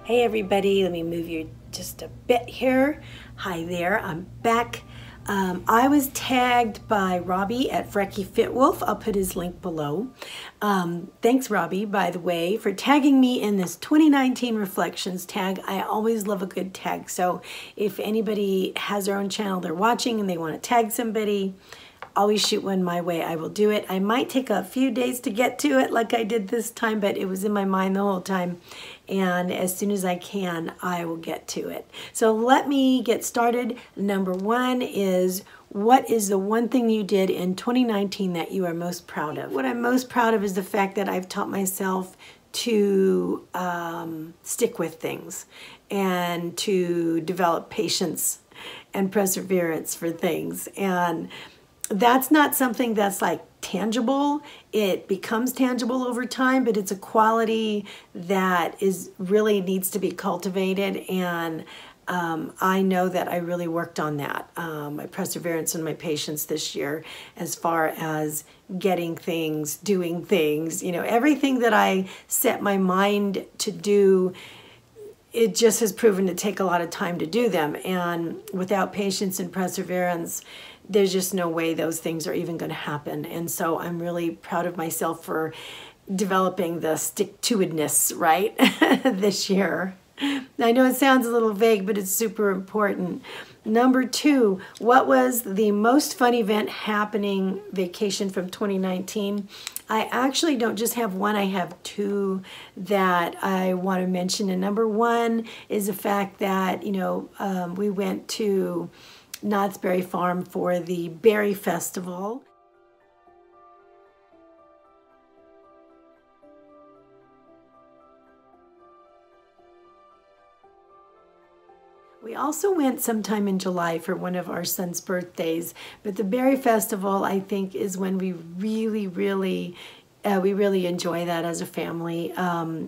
Hey everybody, let me move you just a bit here. Hi there, I'm back. I was tagged by Robbie at FrekifitWolf. I'll put his link below. Thanks Robbie, by the way, for tagging me in this 2019 Reflections tag. I always love a good tag. So if anybody has their own channel they're watching and they want to tag somebody, always shoot one my way. I will do it. I might take a few days to get to it like I did this time, but it was in my mind the whole time. And as soon as I can, I will get to it. So let me get started. Number one is, what is the one thing you did in 2019 that you are most proud of? What I'm most proud of is the fact that I've taught myself to stick with things and to develop patience and perseverance for things. And that's not something that's like tangible. It becomes tangible over time, but it's a quality that really needs to be cultivated. And I know that I really worked on that, my perseverance and my patience this year, as far as getting things, doing things, you know, everything that I set my mind to do. It just has proven to take a lot of time to do them. And without patience and perseverance, there's just no way those things are even going to happen. And so I'm really proud of myself for developing the stick-to-itness, right, this year. I know it sounds a little vague, but it's super important. Number two, what was the most fun event happening vacation from 2019? I actually don't just have one, I have two that I want to mention. And number one is the fact that, you know, we went to Knott's Berry Farm for the Berry Festival. We also went sometime in July for one of our son's birthdays, but the Berry Festival, I think, is when we really enjoy that as a family.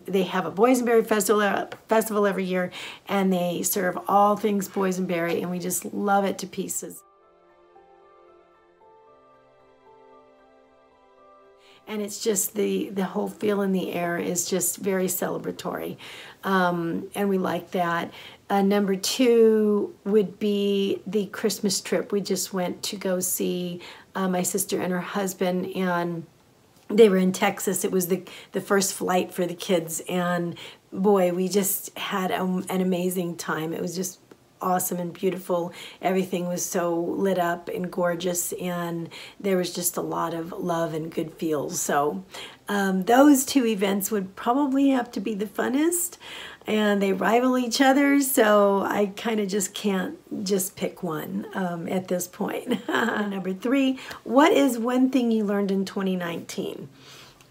They have a boysenberry festival every year, and they serve all things boysenberry, and we just love it to pieces. And it's just the whole feel in the air is just very celebratory. And we like that. Number two would be the Christmas trip. We just went to go see my sister and her husband, and they were in Texas. It was the first flight for the kids, and boy, we just had an amazing time. It was just awesome and beautiful. Everything was so lit up and gorgeous, and there was just a lot of love and good feels. So those two events would probably have to be the funnest, and they rival each other, so I kind of just can't just pick one at this point. Number three, what is one thing you learned in 2019?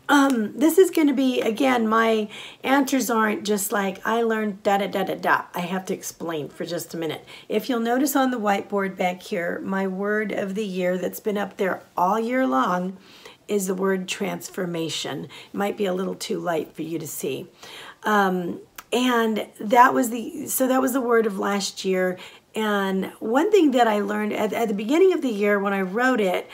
This is going to be, again, my answers aren't just like, I learned da-da-da-da-da. I have to explain for just a minute. If you'll notice on the whiteboard back here, my word of the year that's been up there all year long is the word transformation. It might be a little too light for you to see. And that was the word of last year. And one thing that I learned at the beginning of the year when I wrote it,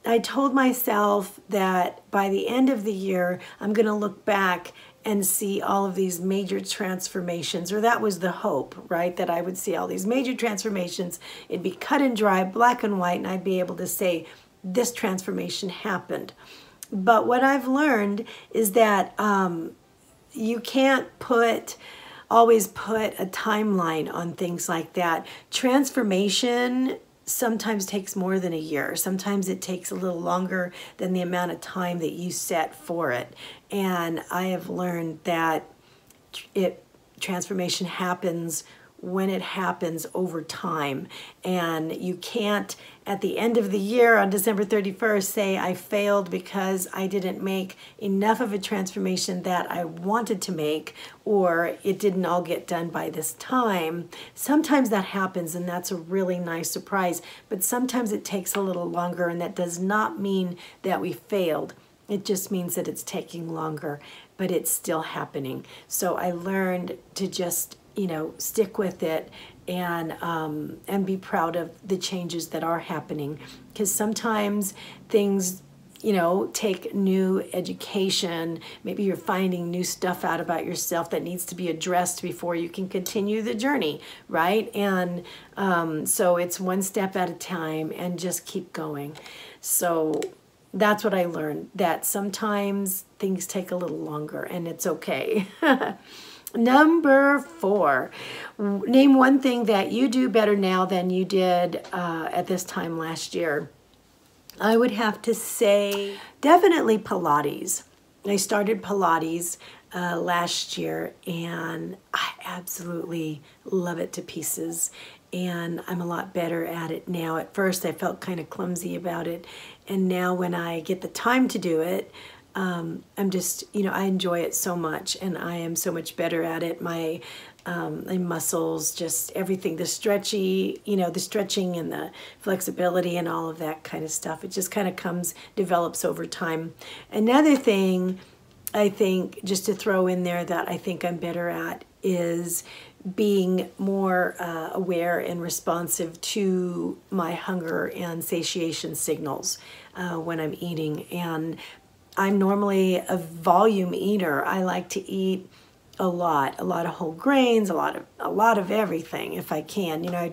I told myself that by the end of the year, I'm going to look back and see all of these major transformations, or that was the hope, right? That I would see all these major transformations. It'd be cut and dry, black and white, and I'd be able to say, this transformation happened. But what I've learned is that you can't always put a timeline on things like that. Transformation sometimes takes more than a year. Sometimes it takes a little longer than the amount of time that you set for it. And I have learned that transformation happens when it happens over time. And you can't, at the end of the year on December 31st, say I failed because I didn't make enough of a transformation that I wanted to make, or it didn't all get done by this time. Sometimes that happens, and that's a really nice surprise, but sometimes it takes a little longer, and that does not mean that we failed. It just means that it's taking longer, but it's still happening. So I learned to just, you know, stick with it and be proud of the changes that are happening, because sometimes things you know, take new education. Maybe you're finding new stuff out about yourself that needs to be addressed before you can continue the journey, right? And so it's one step at a time and just keep going. So that's what I learned, that sometimes things take a little longer and it's okay. Number 4, name one thing that you do better now than you did at this time last year. I would have to say definitely Pilates. I started Pilates last year and I absolutely love it to pieces. And I'm a lot better at it now. At first I felt kind of clumsy about it. And now when I get the time to do it, I'm just, you know, I enjoy it so much and I am so much better at it. My muscles, just everything, the stretchy, you know, the stretching and the flexibility and all of that kind of stuff. It just kind of develops over time. Another thing I think, just to throw in there, that I think I'm better at is being more aware and responsive to my hunger and satiation signals when I'm eating. And I'm normally a volume eater. I like to eat a lot of whole grains, a lot of everything if I can. You know, I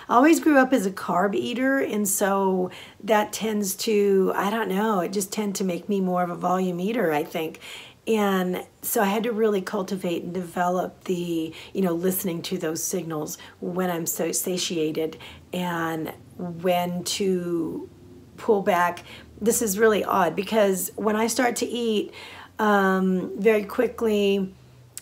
always grew up as a carb eater, and so that tends to, I don't know, it just tend to make me more of a volume eater, I think. And so I had to really cultivate and develop the, you know, listening to those signals when I'm so satiated and when to pull back. This is really odd because when I start to eat, very quickly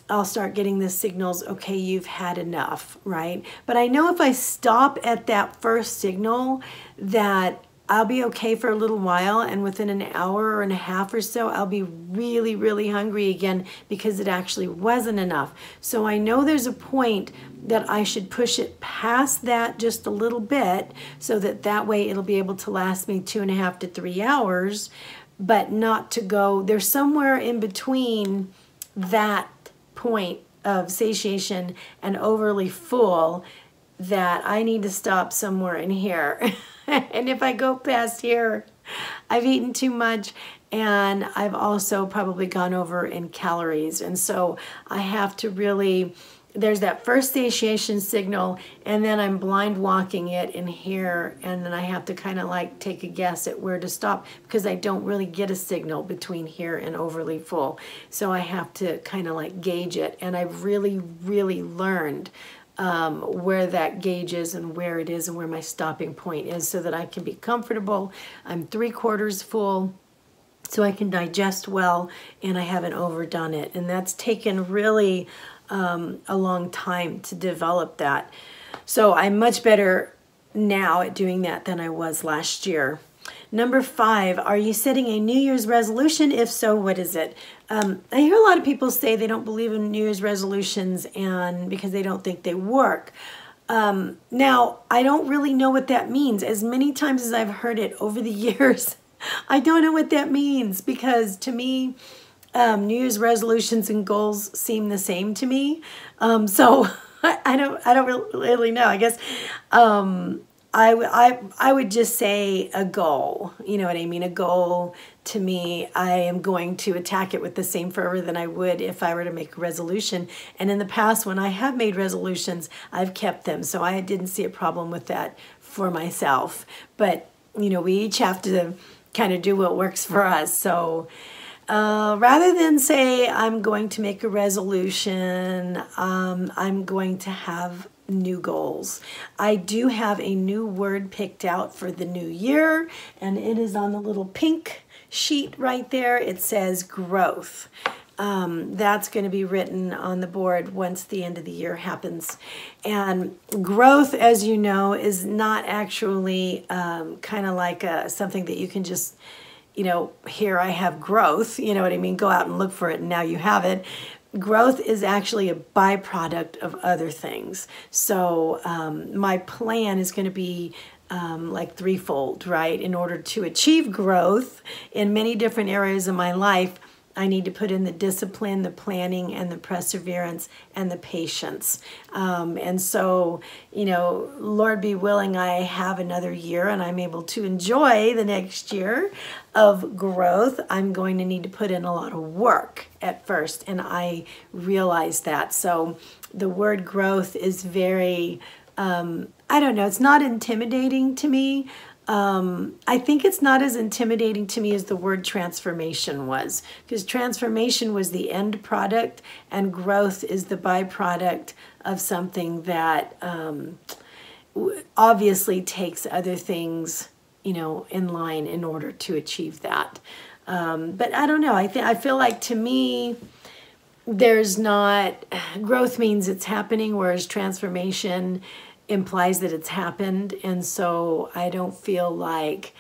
I'll start getting the signals, okay, you've had enough, right? But I know if I stop at that first signal that I'll be okay for a little while, and within an hour and a half or so, I'll be really, really hungry again because it actually wasn't enough. So I know there's a point that I should push it past that just a little bit so that way it'll be able to last me 2.5 to 3 hours, but not to go, there's somewhere in between that point of satiation and overly full that I need to stop somewhere in here. And if I go past here, I've eaten too much and I've also probably gone over in calories. And so I have to really, there's that first satiation signal and then I'm blind walking it in here, and then I have to kind of like take a guess at where to stop because I don't really get a signal between here and overly full. So I have to kind of like gauge it, and I've really, really learned where that gauge is and where it is and where my stopping point is so that I can be comfortable. I'm 3/4 full so I can digest well and I haven't overdone it. And that's taken really a long time to develop that. So I'm much better now at doing that than I was last year. Number 5, are you setting a New Year's resolution? If so, what is it? I hear a lot of people say they don't believe in New Year's resolutions and because they don't think they work. Now, I don't really know what that means. As many times as I've heard it over the years, I don't know what that means because to me, New Year's resolutions and goals seem the same to me. So I don't really know. I guess I would just say a goal. You know what I mean? A goal to me, I am going to attack it with the same fervor than I would if I were to make a resolution. And in the past, when I have made resolutions, I've kept them. So I didn't see a problem with that for myself. But, you know, we each have to kind of do what works for us. So rather than say I'm going to make a resolution, I'm going to have new goals. I do have a new word picked out for the new year, and it is on the little pink sheet right there. It says growth. That's going to be written on the board once the end of the year happens. And growth, as you know, is not actually kind of like something that you can just, you know, here I have growth, you know what I mean? Go out and look for it and now you have it. Growth is actually a byproduct of other things. So my plan is going to be like threefold, right? In order to achieve growth in many different areas of my life, I need to put in the discipline, the planning, and the perseverance, and the patience. And so, you know, Lord be willing, I have another year and I'm able to enjoy the next year of growth. I'm going to need to put in a lot of work at first, and I realize that. So the word growth is very, I don't know, it's not intimidating to me. I think it's not as intimidating to me as the word transformation was, because transformation was the end product and growth is the byproduct of something that obviously takes other things, you know, in line in order to achieve that. But I don't know. I feel like, to me, there's not, growth means it's happening, whereas transformation implies that it's happened. And so I don't feel like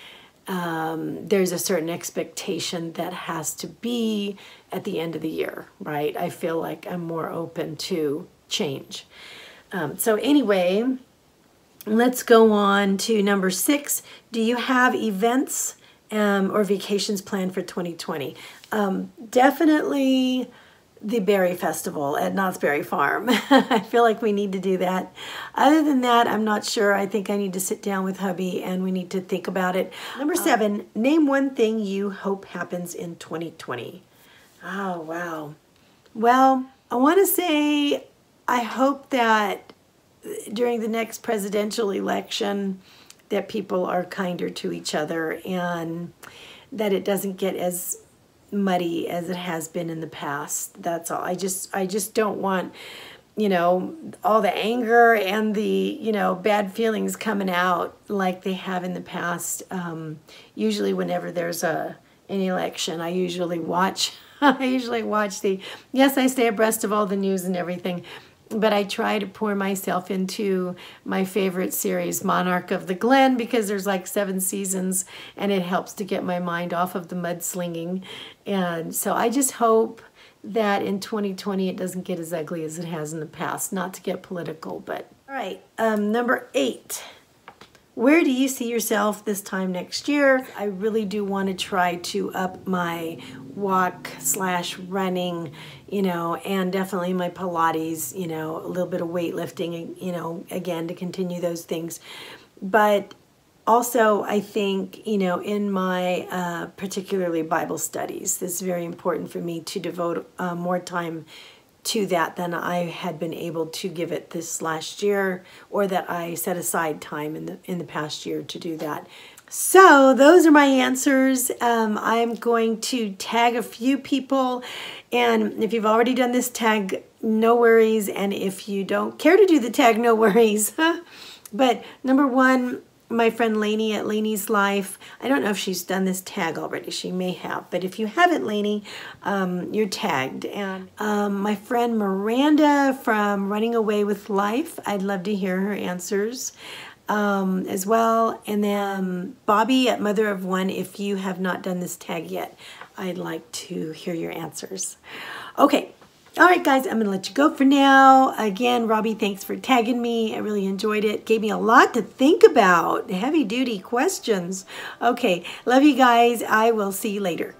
there's a certain expectation that has to be at the end of the year, right? I feel like I'm more open to change. So anyway, let's go on to number 6. Do you have events or vacations planned for 2020? Definitely the berry festival at Knott's Berry Farm. I feel like we need to do that. Other than that, I'm not sure. I think I need to sit down with hubby and we need to think about it. Number 7, name one thing you hope happens in 2020. Oh, wow. Well, I want to say I hope that during the next presidential election that people are kinder to each other and that it doesn't get as muddy as it has been in the past. That's all. I just don't want, you know, all the anger and the, you know, bad feelings coming out like they have in the past. Usually whenever there's an election, I usually watch yes, I stay abreast of all the news and everything, but I try to pour myself into my favorite series, Monarch of the Glen, because there's like 7 seasons and it helps to get my mind off of the mudslinging. And so I just hope that in 2020 it doesn't get as ugly as it has in the past. Not to get political, but all right. Number 8. Where do you see yourself this time next year? I really do want to try to up my walk/running, you know, and definitely my Pilates, you know, a little bit of weightlifting, you know, again, to continue those things. But also, I think, you know, in my particularly Bible studies, this is very important for me to devote more time to that than I had been able to give it this last year, or that I set aside time in the past year to do that. So those are my answers. I'm going to tag a few people, and if you've already done this tag, no worries, and if you don't care to do the tag, no worries. But number 1, my friend Lainey at Laineyslife. I don't know if she's done this tag already. She may have. But if you haven't, Lainey, you're tagged. And my friend MiRanda from Running Away with Life. I'd love to hear her answers as well. And then Bobbi at Mother of One. If you have not done this tag yet, I'd like to hear your answers. Okay. All right, guys, I'm going to let you go for now. Again, Robbie, thanks for tagging me. I really enjoyed it. Gave me a lot to think about. Heavy-duty questions. Okay, love you guys. I will see you later.